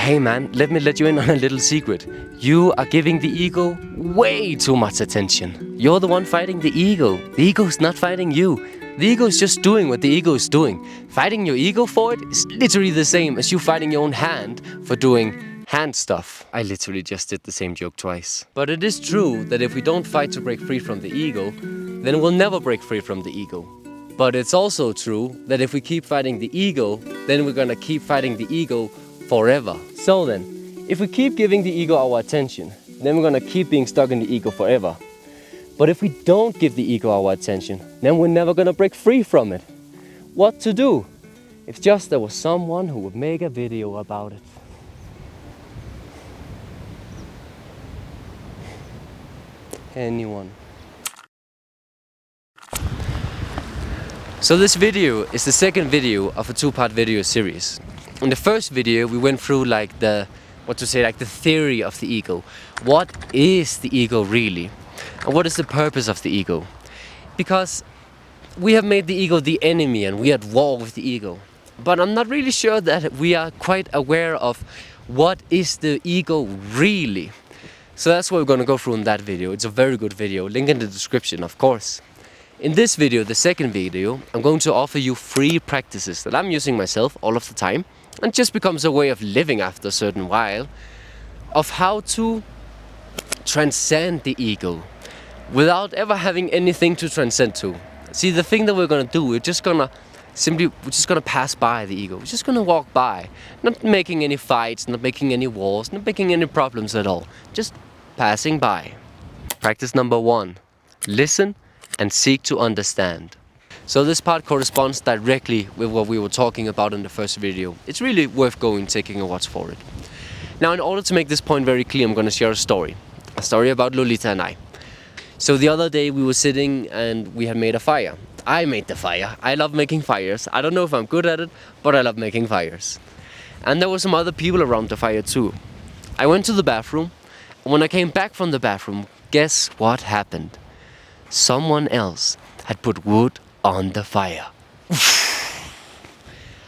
Hey man, let me let you in on a little secret. You are giving the ego way too much attention. You're the one fighting the ego. The ego is not fighting you. The ego is just doing what the ego is doing. Fighting your ego for it is literally the same as you fighting your own hand for doing hand stuff. I literally just did the same joke twice. But it is true that if we don't fight to break free from the ego, then we'll never break free from the ego. But it's also true that if we keep fighting the ego, then we're gonna keep fighting the ego forever. So then, if we keep giving the ego our attention, then we're gonna keep being stuck in the ego forever. But if we don't give the ego our attention, then we're never gonna break free from it. What to do? If just there was someone who would make a video about it. Anyone. So this video is the second video of a two-part video series. In the first video we went through the theory of the ego. What is the ego really? And what is the purpose of the ego? Because we have made the ego the enemy and we are at war with the ego. But I'm not really sure that we are quite aware of what is the ego really. So that's what we're going to go through in that video. It's a very good video, link in the description of course. In this video, the second video, I'm going to offer you 3 practices that I'm using myself all of the time and just becomes a way of living after a certain while of how to transcend the ego without ever having anything to transcend to. See, the thing that we're gonna do, we're just gonna pass by the ego. We're just gonna walk by, not making any fights, not making any wars, not making any problems at all, just passing by. Practice number 1, listen and seek to understand. So this part corresponds directly with what we were talking about in the first video. It's really worth taking a watch for it. Now, in order to make this point very clear, I'm going to share a story about Lolita and I. So the other day we were sitting and we had made a fire. I made the fire. I love making fires. I don't know if I'm good at it, but I love making fires. And there were some other people around the fire too. I went to the bathroom, and when I came back from the bathroom, guess what happened? Someone else had put wood on the fire.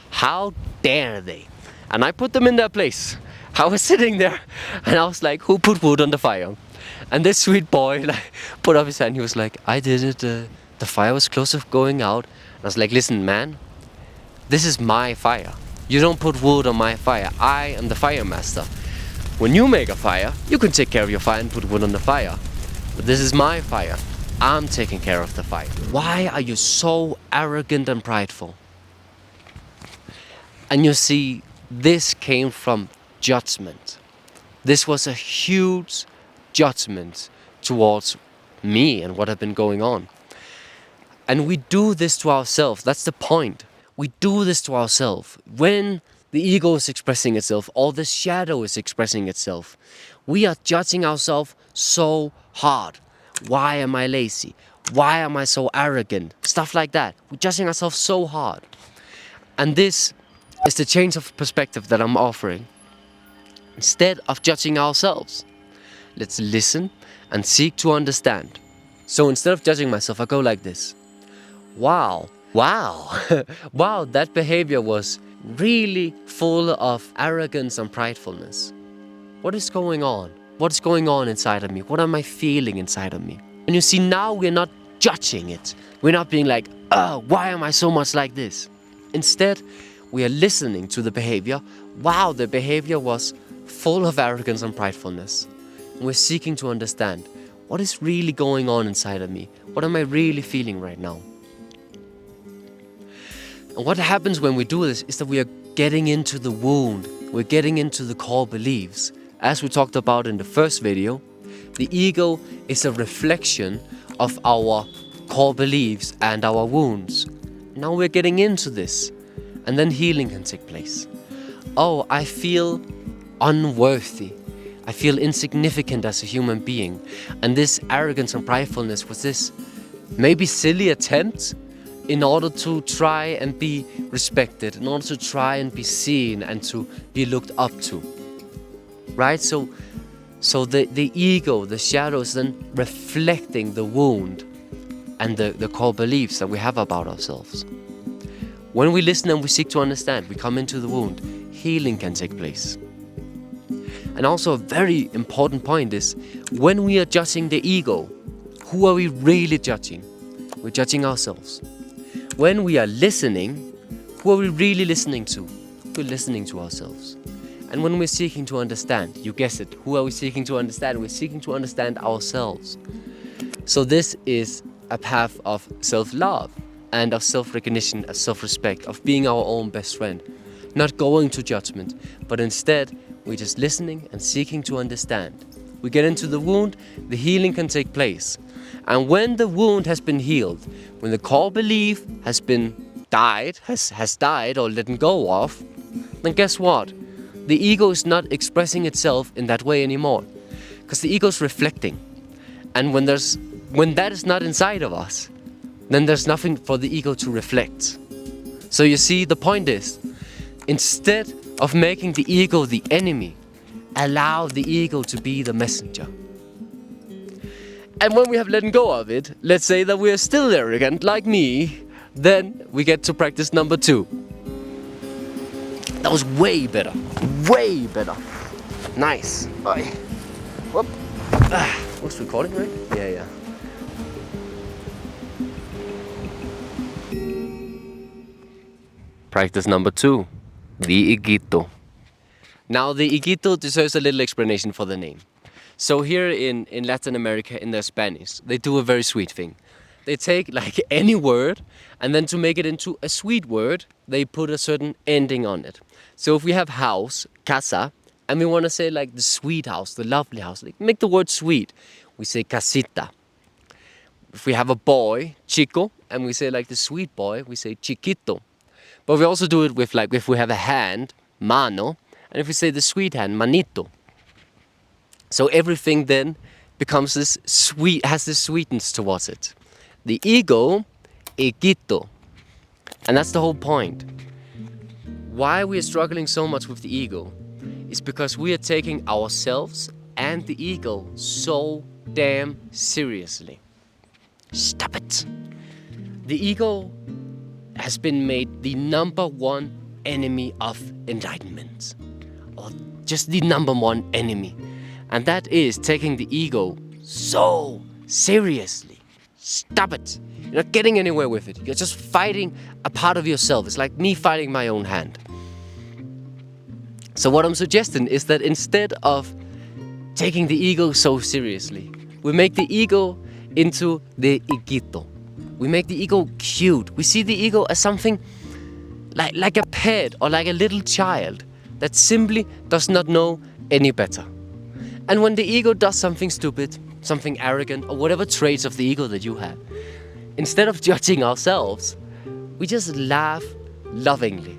How dare they? And I put them in their place. I was sitting there and I was like, who put wood on the fire? And this sweet boy put up his hand. He was like, I did it. The fire was close to going out. And I was like, listen man, this is my fire. You don't put wood on my fire. I am the fire master. When you make a fire, you can take care of your fire and put wood on the fire. But this is my fire. I'm taking care of the fire. Why are you so arrogant and prideful? And you see, this came from judgment. This was a huge judgment towards me and what had been going on. And we do this to ourselves. That's the point. We do this to ourselves. When the ego is expressing itself or the shadow is expressing itself, we are judging ourselves so hard. Why am I lazy? Why am I so arrogant? Stuff like that. We're judging ourselves so hard. And this is the change of perspective that I'm offering. Instead of judging ourselves, let's listen and seek to understand. So instead of judging myself, I go like this. Wow, wow, that behavior was really full of arrogance and pridefulness. What is going on? What's going on inside of me? What am I feeling inside of me? And you see, now we're not judging it. We're not being like, why am I so much like this? Instead, we are listening to the behavior. Wow, the behavior was full of arrogance and pridefulness. And we're seeking to understand what is really going on inside of me. What am I really feeling right now? And what happens when we do this is that we are getting into the wound. We're getting into the core beliefs. As we talked about in the first video, the ego is a reflection of our core beliefs and our wounds. Now we're getting into this, and then healing can take place. Oh, I feel unworthy. I feel insignificant as a human being. And this arrogance and pridefulness was this maybe silly attempt in order to try and be respected, in order to try and be seen and to be looked up to. Right? So the ego, the shadow is then reflecting the wound and the core beliefs that we have about ourselves. When we listen and we seek to understand, we come into the wound, healing can take place. And also a very important point is, when we are judging the ego, who are we really judging? We're judging ourselves. When we are listening, who are we really listening to? We're listening to ourselves. And when we're seeking to understand, you guess it, who are we seeking to understand? We're seeking to understand ourselves. So this is a path of self-love and of self-recognition, of self-respect, of being our own best friend. Not going to judgment, but instead, we're just listening and seeking to understand. We get into the wound, the healing can take place. And when the wound has been healed, when the core belief has died or let go of, then guess what? The ego is not expressing itself in that way anymore. Because the ego is reflecting. And when that is not inside of us, then there's nothing for the ego to reflect. So you see, the point is, instead of making the ego the enemy, allow the ego to be the messenger. And when we have let go of it, let's say that we are still arrogant like me, then we get to practice number 2. That was way better. Way better. Nice. Oi. Whoop. What's recording, right? Yeah. Practice number 2. The Egito. Now, the Egito deserves a little explanation for the name. So here in Latin America, in their Spanish, they do a very sweet thing. They take like any word, and then to make it into a sweet word, they put a certain ending on it. So if we have house, casa, and we want to say like the sweet house, the lovely house, like make the word sweet, we say casita. If we have a boy, chico, and we say like the sweet boy, we say chiquito. But we also do it with like, if we have a hand, mano, and if we say the sweet hand, manito. So everything then becomes this sweet, has this sweetness towards it. The ego, Egito. And that's the whole point. Why we are struggling so much with the ego is because we are taking ourselves and the ego so damn seriously. Stop it. The ego has been made the number 1 enemy of enlightenment. Or just the number 1 enemy. And that is taking the ego so seriously. Stop it. You're not getting anywhere with it. You're just fighting a part of yourself. It's like me fighting my own hand. So what I'm suggesting is that instead of taking the ego so seriously, we make the ego into the Egito. We make the ego cute. We see the ego as something like a pet or like a little child that simply does not know any better. And when the ego does something stupid, something arrogant, or whatever traits of the ego that you have, instead of judging ourselves, we just laugh lovingly.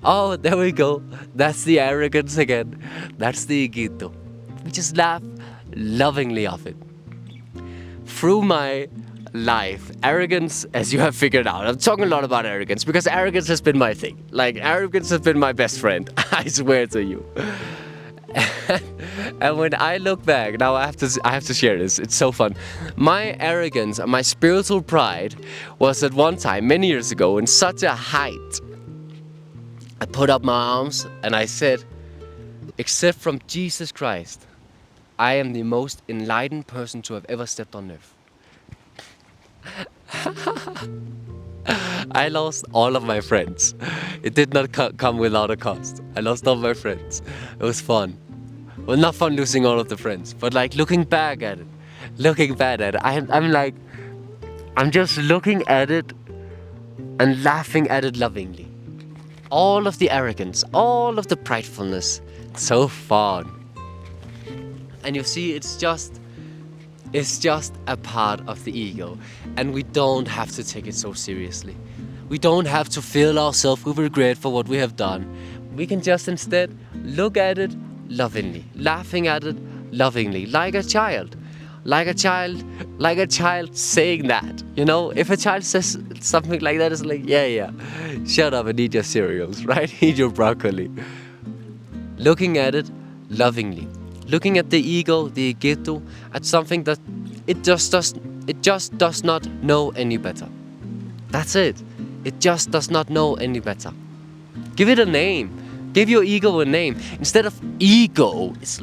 Oh, there we go. That's the arrogance again. That's the Egito. We just laugh lovingly of it. Through my life, arrogance, as you have figured out, I'm talking a lot about arrogance because arrogance has been my thing. Like, arrogance has been my best friend. I swear to you. And when I look back, now I have to share this. It's so fun. My arrogance and my spiritual pride was at one time, many years ago, in such a height. I put up my arms and I said, except from Jesus Christ, I am the most enlightened person to have ever stepped on earth. I lost all of my friends. It did not come without a cost. I lost all my friends. It was fun. Well, not fun losing all of the friends, but like looking back at it, I'm just looking at it and laughing at it lovingly. All of the arrogance, all of the pridefulness, so fun. And you see, it's just a part of the ego, and we don't have to take it so seriously. We don't have to fill ourselves with regret for what we have done. We can just instead look at it lovingly, laughing at it lovingly, like a child saying that. You know, if a child says something like that, it's like, yeah, shut up and eat your cereals, right? Eat your broccoli. Looking at it lovingly. Looking at the ego, the Egito, at something that it just does not know any better. That's it. It just does not know any better. Give it a name. Give your ego a name. Instead of ego, does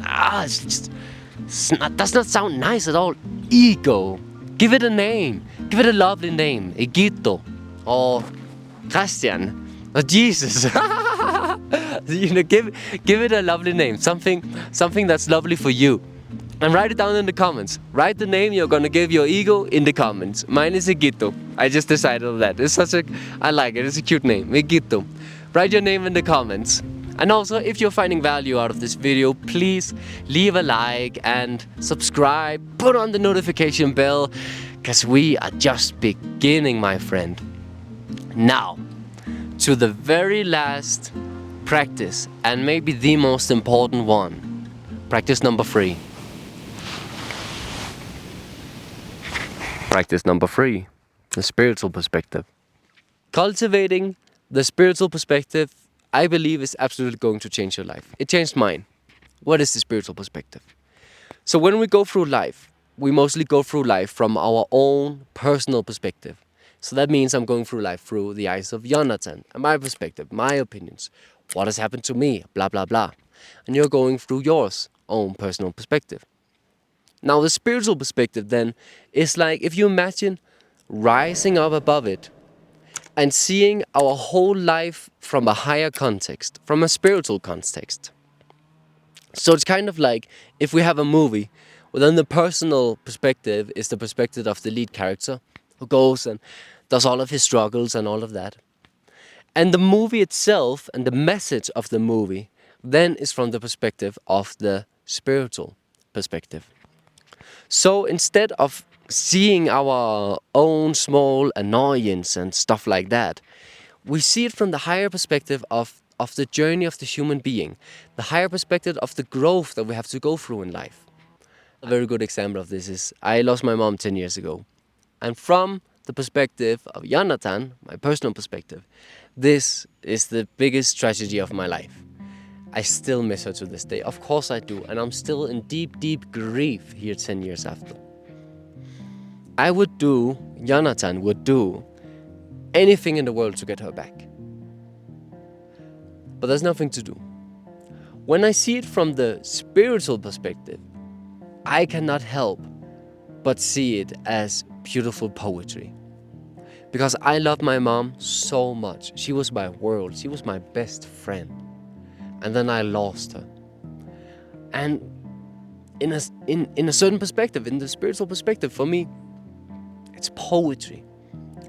not sound nice at all. Ego. Give it a name. Give it a lovely name. Egito. Or Christian. Or Jesus. Give it a lovely name. Something that's lovely for you. And write it down in the comments. Write the name you're gonna give your ego in the comments. Mine is Egito. I just decided on that. I like it. It's a cute name. Egito. Write your name in the comments. And also, if you're finding value out of this video, please leave a like and subscribe. Put on the notification bell, because we are just beginning, my friend. Now, to the very last practice, and maybe the most important one. Practice number 3. Practice number 3, the spiritual perspective. Cultivating the spiritual perspective, I believe, is absolutely going to change your life. It changed mine. What is the spiritual perspective? So when we go through life, we mostly go through life from our own personal perspective. So that means I'm going through life through the eyes of Jonathan, and my perspective, my opinions. What has happened to me, blah, blah, blah. And you're going through yours own personal perspective. Now the spiritual perspective then is like, if you imagine rising up above it and seeing our whole life from a higher context, from a spiritual context. So it's kind of like if we have a movie, well then the personal perspective is the perspective of the lead character who goes and does all of his struggles and all of that. And the movie itself and the message of the movie then is from the perspective of the spiritual perspective. So instead of seeing our own small annoyance and stuff like that, we see it from the higher perspective of the journey of the human being, the higher perspective of the growth that we have to go through in life. A very good example of this is I lost my mom 10 years ago. And from the perspective of Jonathan, my personal perspective, this is the biggest tragedy of my life. I still miss her to this day. Of course I do. And I'm still in deep, deep grief here 10 years after. Jonathan would do anything in the world to get her back. But there's nothing to do. When I see it from the spiritual perspective, I cannot help but see it as beautiful poetry. Because I love my mom so much. She was my world. She was my best friend. And then I lost her. And in a certain perspective, in the spiritual perspective, for me, it's poetry.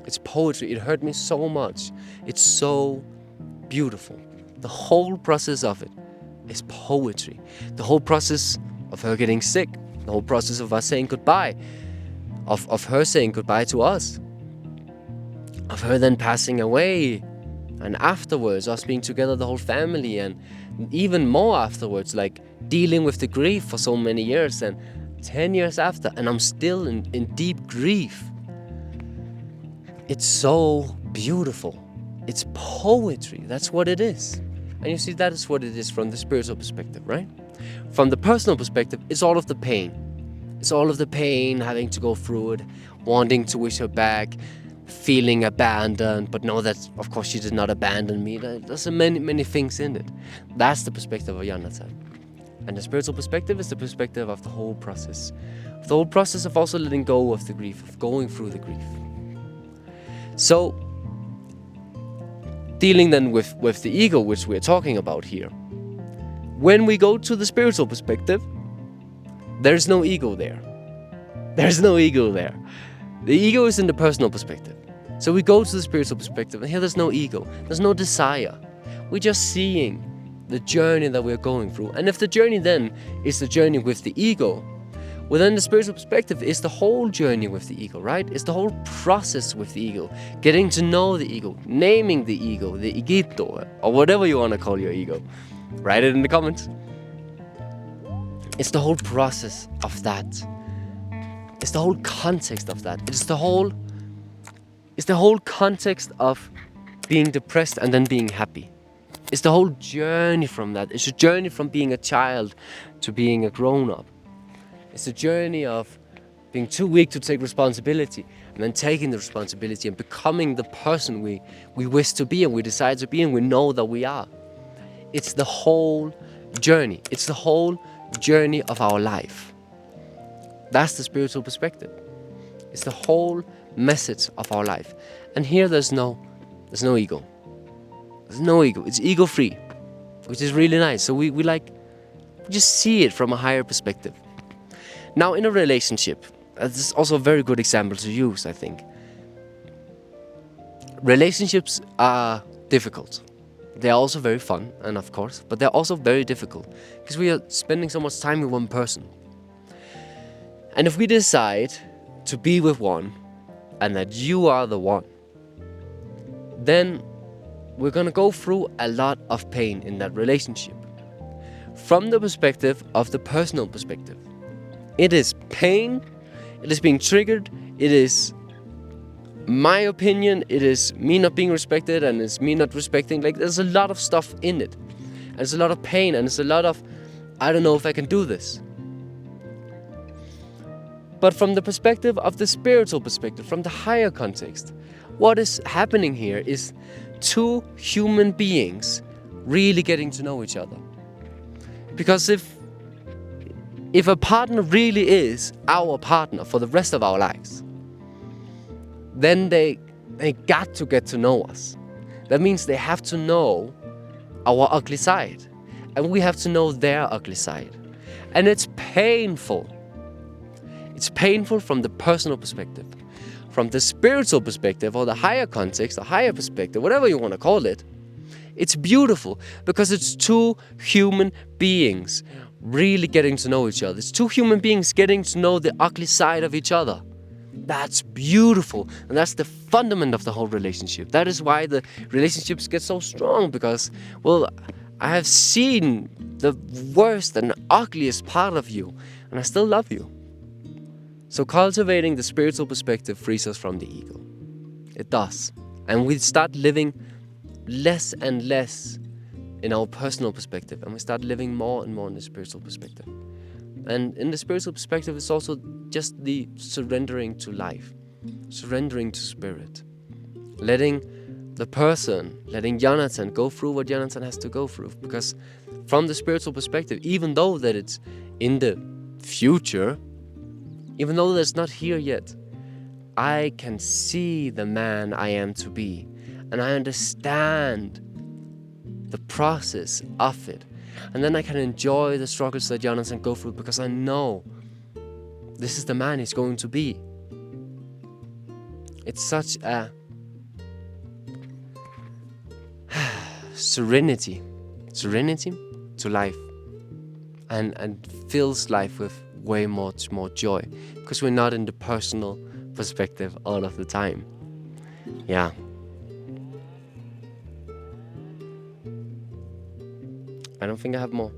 It's poetry. It hurt me so much. It's so beautiful. The whole process of it is poetry. The whole process of her getting sick, the whole process of us saying goodbye, of her saying goodbye to us, of her then passing away, and afterwards us being together, the whole family, and even more afterwards, like dealing with the grief for so many years, and 10 years after, and I'm still in deep grief. It's so beautiful. It's poetry. That's what it is. And you see, that is what it is from the spiritual perspective, right? From the personal perspective, it's all of the pain. It's all of the pain, having to go through it, wanting to wish her back, feeling abandoned, but know that, of course, she did not abandon me. There's many, many things in it. That's the perspective of Jonathan. And the spiritual perspective is the perspective of the whole process. The whole process of also letting go of the grief, of going through the grief. So, dealing then with the ego, which we're talking about here. When we go to the spiritual perspective, there's no ego there. There's no ego there. The ego is in the personal perspective. So we go to the spiritual perspective, and here there's no ego. There's no desire. We're just seeing the journey that we're going through. And if the journey then is the journey with the ego, well, then the spiritual perspective is the whole journey with the ego, right? It's the whole process with the ego. Getting to know the ego, naming the ego, the Egito, or whatever you want to call your ego. Write it in the comments. It's the whole process of that. It's the whole context of that. It's the whole context of being depressed and then being happy. It's the whole journey from that. It's a journey from being a child to being a grown-up. It's a journey of being too weak to take responsibility, and then taking the responsibility and becoming the person we wish to be, and we decide to be, and we know that we are. It's the whole journey. It's the whole journey of our life. That's the spiritual perspective. It's the whole message of our life. And here there's no ego. There's no ego. It's ego-free, which is really nice. So we just see it from a higher perspective. Now, in a relationship, this is also a very good example to use, I think. Relationships are difficult. They're also very fun, and of course, but they're also very difficult because we are spending so much time with one person. And if we decide to be with one and that you are the one, then we're gonna go through a lot of pain in that relationship. From the perspective of the personal perspective, it is pain, it is being triggered, it is my opinion, it is me not being respected, and it's me not respecting. Like, there's a lot of stuff in it, and it's a lot of pain, and it's a lot of, I don't know if I can do this. But from the perspective of the spiritual perspective, from the higher context, what is happening here is two human beings really getting to know each other. Because if a partner really is our partner for the rest of our lives, then they got to get to know us. That means they have to know our ugly side, and we have to know their ugly side. And it's painful. It's painful from the personal perspective. From the spiritual perspective, or the higher context, the higher perspective, whatever you want to call it, it's beautiful because it's two human beings really getting to know each other. It's two human beings getting to know the ugly side of each other. That's beautiful, and that's the fundament of the whole relationship. That is why the relationships get so strong, because, well, I have seen the worst and ugliest part of you, and I still love you. So cultivating the spiritual perspective frees us from the ego. It does. And we start living less and less in our personal perspective, and we start living more and more in the spiritual perspective. And in the spiritual perspective, it's also just the surrendering to life, surrendering to spirit, letting the person, letting Jonathan go through what Jonathan has to go through. Because from the spiritual perspective, even though that it's in the future, even though that's not here yet, I can see the man I am to be, and I understand the process of it. And then I can enjoy the struggles that Jonathan go through, because I know this is the man he's going to be. It's such a serenity to life, and fills life with way much more joy, because we're not in the personal perspective all of the time. Yeah. I don't think I have more.